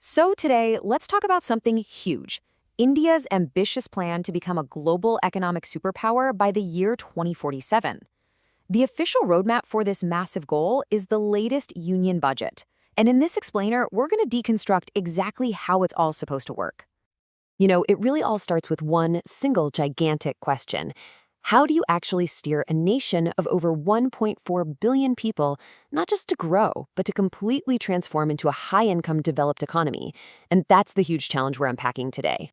So today, let's talk about something huge. India's ambitious plan to become a global economic superpower by the year 2047. The official roadmap for this massive goal is the latest union budget. And in this explainer, we're going to deconstruct exactly how it's all supposed to work. It really all starts with one single gigantic question. How do you actually steer a nation of over 1.4 billion people, not just to grow, but to completely transform into a high-income developed economy? And that's the huge challenge we're unpacking today.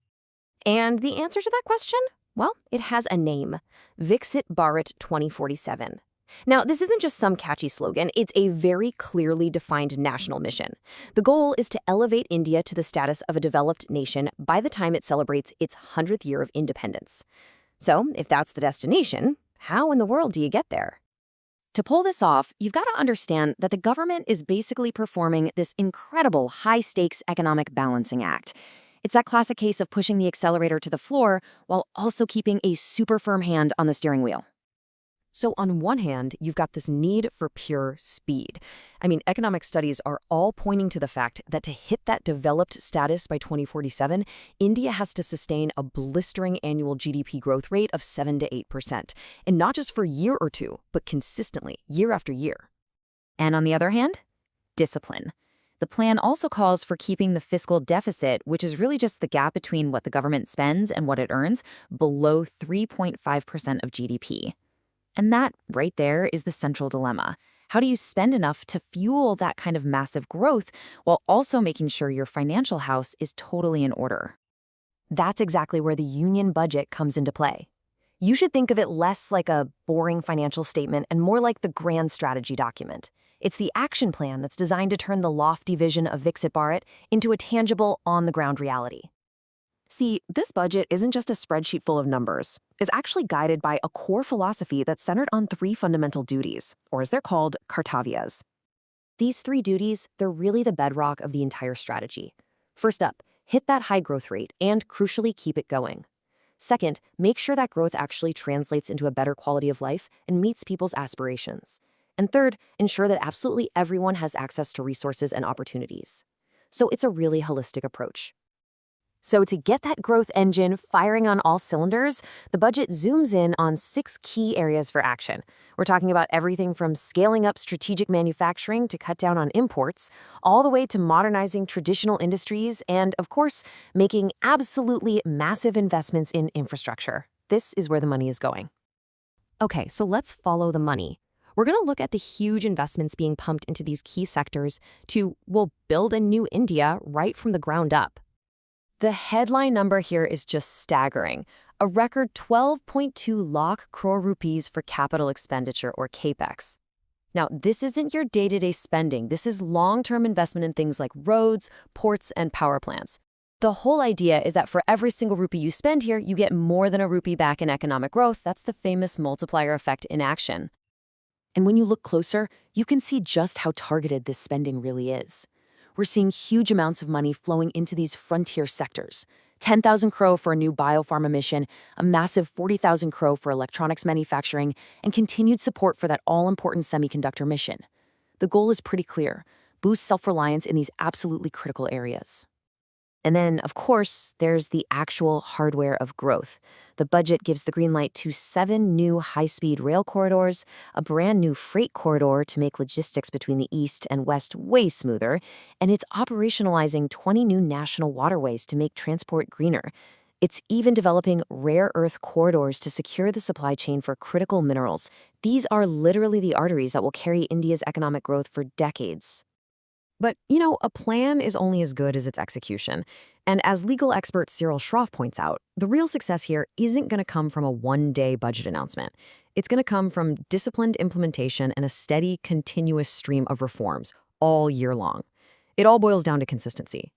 And the answer to that question? Well, it has a name: Viksit Bharat 2047. Now, this isn't just some catchy slogan, it's a very clearly defined national mission. The goal is to elevate India to the status of a developed nation by the time it celebrates its 100th year of independence. So, if that's the destination, how in the world do you get there? To pull this off, you've got to understand that the government is basically performing this incredible high-stakes economic balancing act. It's that classic case of pushing the accelerator to the floor while also keeping a super firm hand on the steering wheel. So on one hand, you've got this need for pure speed. Economic studies are all pointing to the fact that to hit that developed status by 2047, India has to sustain a blistering annual GDP growth rate of 7 to 8%. And not just for a year or two, but consistently, year after year. And on the other hand, discipline. The plan also calls for keeping the fiscal deficit, which is really just the gap between what the government spends and what it earns, below 3.5% of GDP. And that, right there, is the central dilemma. How do you spend enough to fuel that kind of massive growth while also making sure your financial house is totally in order? That's exactly where the union budget comes into play. You should think of it less like a boring financial statement and more like the grand strategy document. It's the action plan that's designed to turn the lofty vision of Viksit Bharat into a tangible, on-the-ground reality. See, this budget isn't just a spreadsheet full of numbers. It's actually guided by a core philosophy that's centered on three fundamental duties, or as they're called, kartavyas. These three duties, they're really the bedrock of the entire strategy. First up, hit that high growth rate and, crucially, keep it going. Second, make sure that growth actually translates into a better quality of life and meets people's aspirations. And third, ensure that absolutely everyone has access to resources and opportunities. So it's a really holistic approach. So to get that growth engine firing on all cylinders, the budget zooms in on 6 key areas for action. We're talking about everything from scaling up strategic manufacturing to cut down on imports, all the way to modernizing traditional industries and, of course, making absolutely massive investments in infrastructure. This is where the money is going. Okay, so let's follow the money. We're going to look at the huge investments being pumped into these key sectors to, build a new India right from the ground up. The headline number here is just staggering. A record 12.2 lakh crore rupees for capital expenditure, or capex. Now, this isn't your day-to-day spending. This is long-term investment in things like roads, ports, and power plants. The whole idea is that for every single rupee you spend here, you get more than a rupee back in economic growth. That's the famous multiplier effect in action. And when you look closer, you can see just how targeted this spending really is. We're seeing huge amounts of money flowing into these frontier sectors. 10,000 crore for a new biopharma mission, a massive 40,000 crore for electronics manufacturing, and continued support for that all-important semiconductor mission. The goal is pretty clear: boost self-reliance in these absolutely critical areas. And then, of course, there's the actual hardware of growth. The budget gives the green light to 7 new high-speed rail corridors, a brand new freight corridor to make logistics between the East and West way smoother, and it's operationalizing 20 new national waterways to make transport greener. It's even developing rare earth corridors to secure the supply chain for critical minerals. These are literally the arteries that will carry India's economic growth for decades. But, a plan is only as good as its execution. And as legal expert Cyril Schroff points out, the real success here isn't going to come from a one-day budget announcement. It's going to come from disciplined implementation and a steady, continuous stream of reforms all year long. It all boils down to consistency.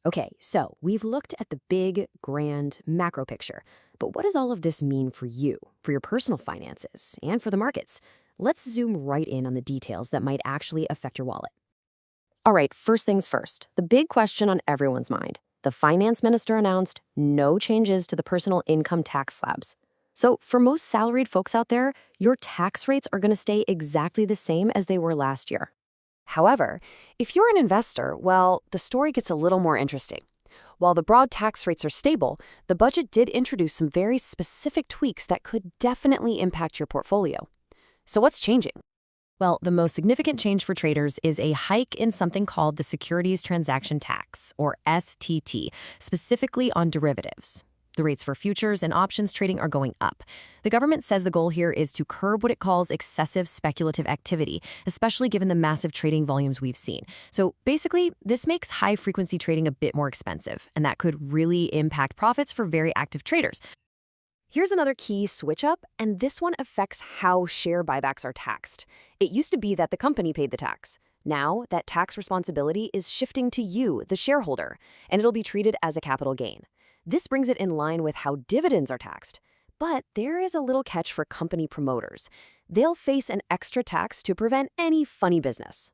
Okay, so we've looked at the big, grand, macro picture. But what does all of this mean for you, for your personal finances, and for the markets? Let's zoom right in on the details that might actually affect your wallet. All right, first things first, the big question on everyone's mind. The finance minister announced no changes to the personal income tax slabs. So for most salaried folks out there, your tax rates are going to stay exactly the same as they were last year. However, if you're an investor, well, the story gets a little more interesting. While the broad tax rates are stable, the budget did introduce some very specific tweaks that could definitely impact your portfolio. So what's changing? Well, the most significant change for traders is a hike in something called the Securities Transaction Tax, or STT, specifically on derivatives. The rates for futures and options trading are going up. The government says the goal here is to curb what it calls excessive speculative activity, especially given the massive trading volumes we've seen. So basically, this makes high-frequency trading a bit more expensive, and that could really impact profits for very active traders. Here's another key switch up, and this one affects how share buybacks are taxed. It used to be that the company paid the tax. Now, that tax responsibility is shifting to you, the shareholder, and it'll be treated as a capital gain. This brings it in line with how dividends are taxed. But there is a little catch for company promoters. They'll face an extra tax to prevent any funny business.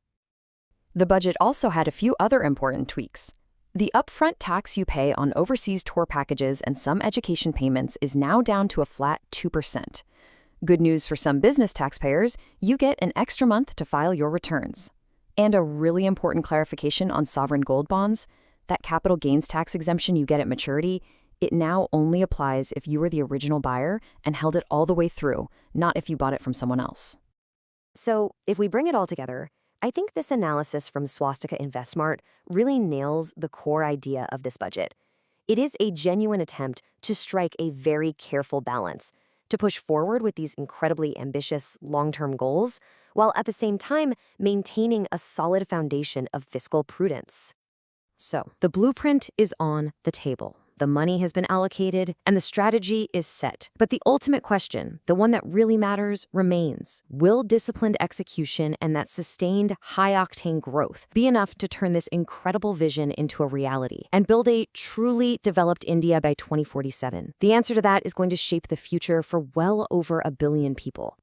The budget also had a few other important tweaks. The upfront tax you pay on overseas tour packages and some education payments is now down to a flat 2%. Good news for some business taxpayers, you get an extra month to file your returns. And a really important clarification on sovereign gold bonds, that capital gains tax exemption you get at maturity, it now only applies if you were the original buyer and held it all the way through, not if you bought it from someone else. So, if we bring it all together, I think this analysis from Swastika InvestSmart really nails the core idea of this budget. It is a genuine attempt to strike a very careful balance, to push forward with these incredibly ambitious long-term goals, while at the same time maintaining a solid foundation of fiscal prudence. So, the blueprint is on the table. The money has been allocated, and the strategy is set. But the ultimate question, the one that really matters, remains. Will disciplined execution and that sustained high-octane growth be enough to turn this incredible vision into a reality and build a truly developed India by 2047? The answer to that is going to shape the future for well over 1 billion people.